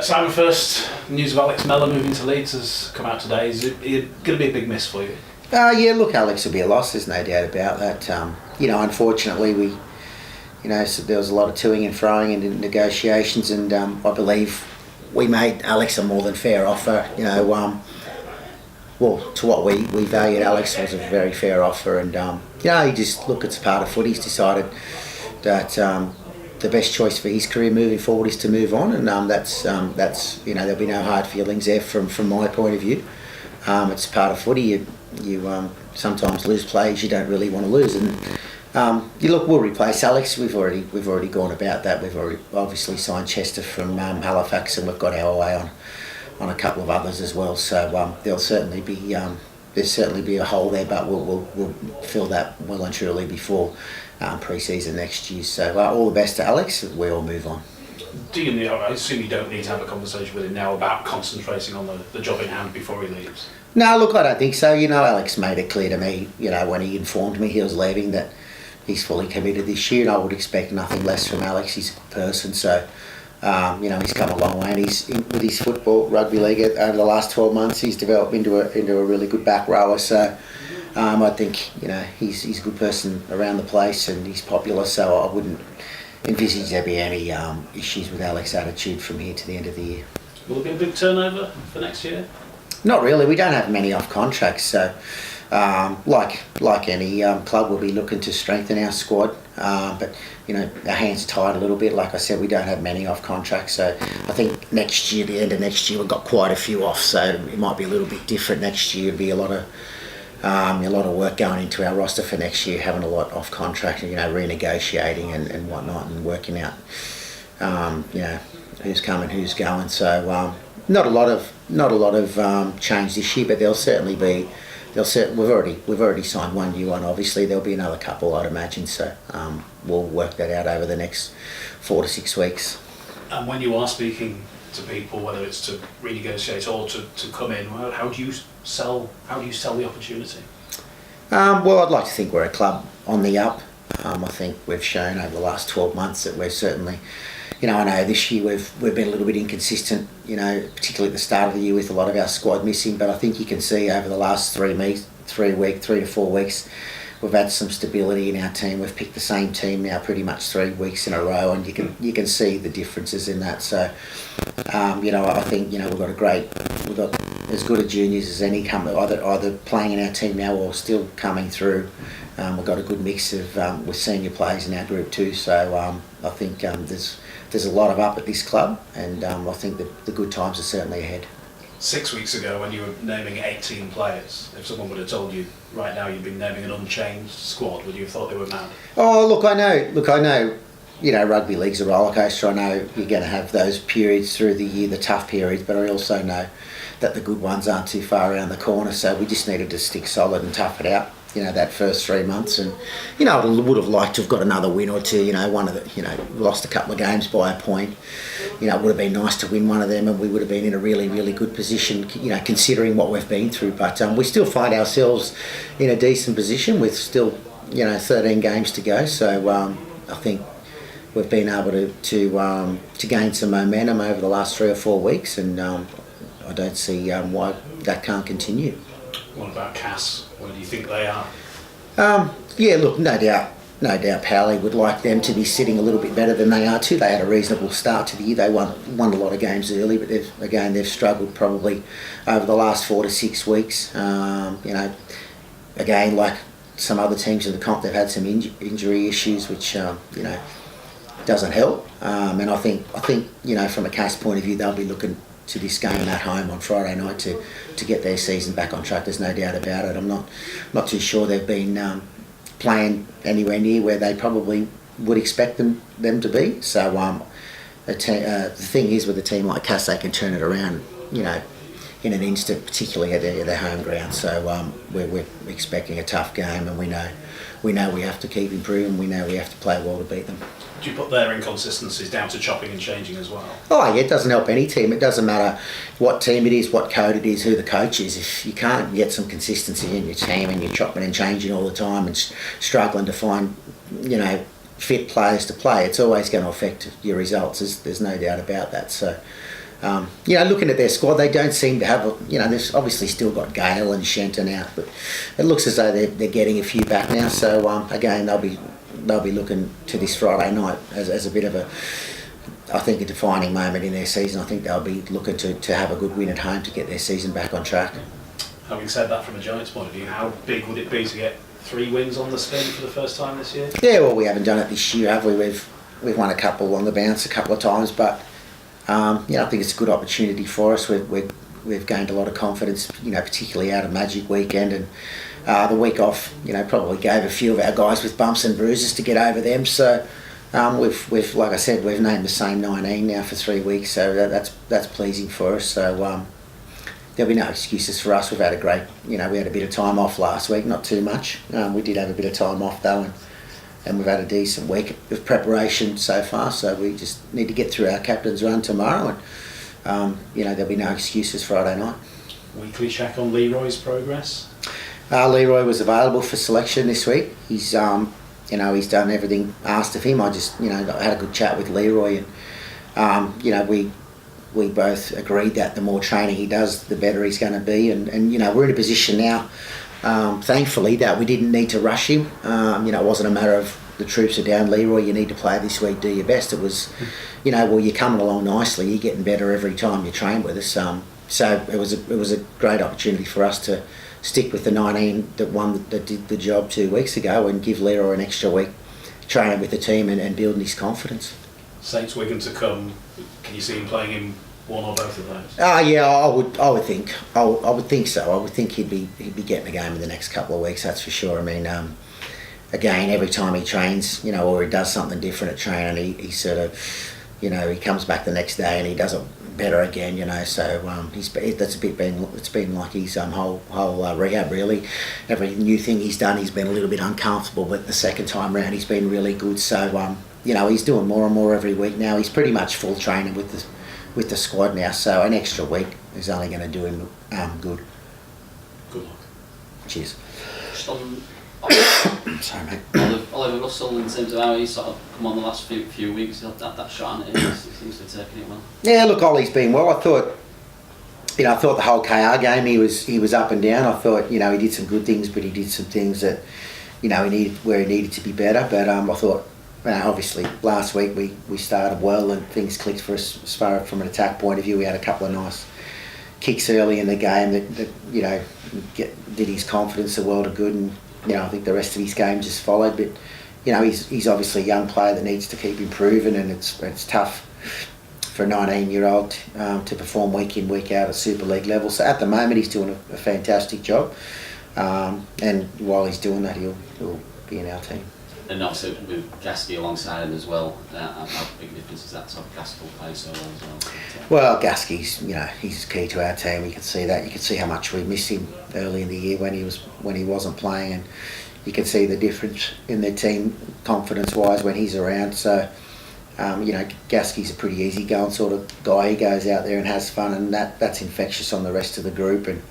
Simon, first news of Alex Mellor moving to Leeds has come out today. Is it going to be a big miss for you? Yeah, look, Alex will be a loss. There's no doubt about that. Unfortunately, so there was a lot of toing and froing and negotiations, and I believe we made Alex a more than fair offer. To what we valued, Alex was a very fair offer, and he just it's part of footy. He's decided that the best choice for his career moving forward is to move on, and that's there'll be no hard feelings there from my point of view. It's part of footy. You sometimes lose players you don't really want to lose, and we'll replace Alex. We've already gone about that. We've already obviously signed Chester from Halifax, and we've got our eye on a couple of others as well. So there'll certainly be a hole there, but we'll fill that well and truly before pre-season next year. So all the best to Alex. We all move on. I assume you don't need to have a conversation with him now about concentrating on the job in hand before he leaves? No, look, I don't think so. Alex made it clear to me, when he informed me he was leaving, that he's fully committed this year, and I would expect nothing less from Alex. He's a good person, so he's come a long way, and with his football, rugby league over the last 12 months, he's developed into a really good back rower. So I think he's a good person around the place, and he's popular. So I wouldn't envisage there be any issues with Alex's attitude from here to the end of the year. Will there be a big turnover for next year? Not really. We don't have many off contracts, so like any club, we'll be looking to strengthen our squad. But our hands are tied a little bit. Like I said, we don't have many off contracts, so I think next year, the end of next year, we've got quite a few off. So it might be a little bit different next year. It'll be a lot of work going into our roster for next year, having a lot off contract, renegotiating and whatnot, and working out, who's coming, who's going. So not a lot of change this year, but there'll certainly be. We've already signed one new one. Obviously, there'll be another couple, I'd imagine. So we'll work that out over the next 4 to 6 weeks. And when you are speaking to people, whether it's to renegotiate or to come in, how do you sell the opportunity? Well, I'd like to think we're a club on the up. I think we've shown over the last 12 months that we're certainly. I know this year we've been a little bit inconsistent, particularly at the start of the year with a lot of our squad missing, but I think you can see over the last 3 to 4 weeks, we've had some stability in our team. We've picked the same team now pretty much 3 weeks in a row, and you can see the differences in that. So, I think we've got as good a juniors as any coming, either playing in our team now or still coming through. We've got a good mix of with senior players in our group too. So I think there's a lot of up at this club, and I think the good times are certainly ahead. 6 weeks ago, when you were naming 18 players, if someone would have told you right now you'd been naming an unchanged squad, would you have thought they were mad? Oh, look, I know. Rugby league's a rollercoaster. I know you're going to have those periods through the year, the tough periods, but I also know that the good ones aren't too far around the corner. So we just needed to stick solid and tough it out. That first 3 months, and I would have liked to have got another win or two. Lost a couple of games by a point. It would have been nice to win one of them, and we would have been in a really, really good position. Considering what we've been through, but we still find ourselves in a decent position with still 13 games to go. So I think we've been able to gain some momentum over the last 3 or 4 weeks, and I don't see why that can't continue. What about Cass? Where do you think they are? Yeah, look, no doubt Powley would like them to be sitting a little bit better than they are too. They had a reasonable start to the year. They won a lot of games early, but they've struggled probably over the last 4 to 6 weeks. Again, like some other teams in the comp, they've had some injury issues, which doesn't help. And I think from a Cass point of view, they'll be looking to this game at home on Friday night to get their season back on track. There's no doubt about it. I'm not too sure they've been playing anywhere near where they probably would expect them to be. So the thing is, with a team like Cass, they can turn it around, in an instant, particularly at their home ground. So we're expecting a tough game, and we know we have to keep improving. We know we have to play well to beat them. Do you put their inconsistencies down to chopping and changing as well? Oh yeah, it doesn't help any team. It doesn't matter what team it is, what code it is, who the coach is. If you can't get some consistency in your team and you're chopping and changing all the time and struggling to find, fit players to play, it's always going to affect your results. There's no doubt about that. So looking at their squad, they don't seem to have, they've obviously still got Gale and Shenton out, but it looks as though they're getting a few back now. So again, they'll be looking to this Friday night as a bit of I think a defining moment in their season. I think they'll be looking to have a good win at home to get their season back on track. Having said that, from a Giants point of view, how big would it be to get 3 wins on the spin for the first time this year? Yeah, well, we haven't done it this year, have we? We've won a couple on the bounce a couple of times, but I think it's a good opportunity for us. We've gained a lot of confidence, particularly out of Magic Weekend, and the week off, probably gave a few of our guys with bumps and bruises to get over them. So we've like I said, we've named the same 19 now for 3 weeks, so that's pleasing for us. So there'll be no excuses for us. We've had a great, we had a bit of time off last week, not too much. We did have a bit of time off though, and we've had a decent week of preparation so far. So we just need to get through our captain's run tomorrow, and there'll be no excuses Friday night. Weekly check on Leroy's progress. Leroy was available for selection this week. He's he's done everything asked of him. I just I had a good chat with Leroy, and we both agreed that the more training he does, the better he's going to be. And we're in a position now, thankfully, that we didn't need to rush him. It wasn't a matter of the troops are down, Leroy, you need to play this week, do your best. It was, well, you're coming along nicely, you're getting better every time you train with us. So it was a great opportunity for us to stick with the 19 that did the job 2 weeks ago, and give Leroy an extra week training with the team and building his confidence. Saints Wigan to come. Can you see him playing in one or both of those? Yeah, I would think so. I would think he'd be getting a game in the next couple of weeks. That's for sure. I mean, again, every time he trains, or he does something different at training, he sort of, he comes back the next day and he does it better again. So it's been like his whole rehab really. Every new thing he's done, he's been a little bit uncomfortable, but the second time round, he's been really good. So he's doing more and more every week now. He's pretty much full training with the squad now. So an extra week is only going to do him good. Good luck. Cheers. Just on Sorry, mate. Oliver Russell, in terms of how he's sort of come on the last few weeks, that shot on it, he seems to be taking it well. Yeah, look, Ollie's been well. I thought the whole KR game he was up and down. I thought he did some good things, but he did some things that he needed to be better. But I thought obviously last week we started well and things clicked for us as far from an attack point of view. We had a couple of nice kicks early in the game that did his confidence a world of good, and I think the rest of his game just followed. But he's obviously a young player that needs to keep improving, and it's tough for a 19-year-old to perform week in, week out at Super League level. So at the moment he's doing a fantastic job, and while he's doing that he'll be in our team. And obviously with Gasky alongside him as well, how big difference is that to have Gaskell play so well as well? Well, Gasky's he's key to our team. You can see that. You can see how much we missed him early in the year when he wasn't playing, and you can see the difference in their team confidence-wise when he's around. So Gasky's a pretty easy-going sort of guy. He goes out there and has fun, and that's infectious on the rest of the group. And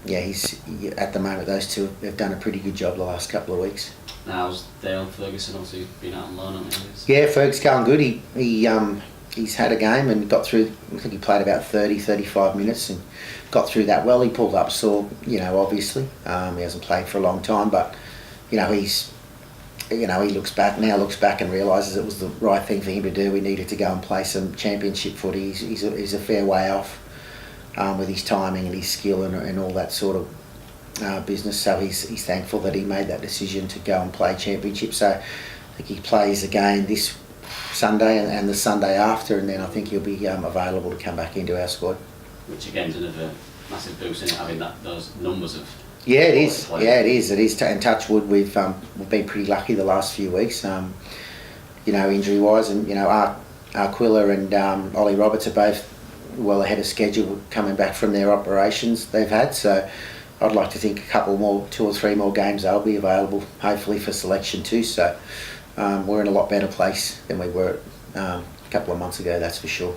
he's at the moment those two have done a pretty good job the last couple of weeks. How's Dale Ferguson? Obviously been out on loan, hasn't he? Yeah, Ferg's going good. He's had a game and got through. I think he played about 35 minutes and got through that well. He pulled up sore, obviously. He hasn't played for a long time, but he looks back and realises it was the right thing for him to do. We needed to go and play some championship footy. He's a fair way off with his timing and his skill and all that sort of business. So he's thankful that he made that decision to go and play championship. So I think he plays again this Sunday and the Sunday after, and then I think he'll be available to come back into our squad. Which again is another massive boost in having those numbers of. Yeah, it is. Yeah, it is. And touch wood, we've been pretty lucky the last few weeks. Injury wise, and Aquila and Ollie Roberts are both well ahead of schedule coming back from their operations they've had. So I'd like to think a couple more, 2 or 3 more games they'll be available, hopefully for selection too. So we're in a lot better place than we were a couple of months ago, that's for sure.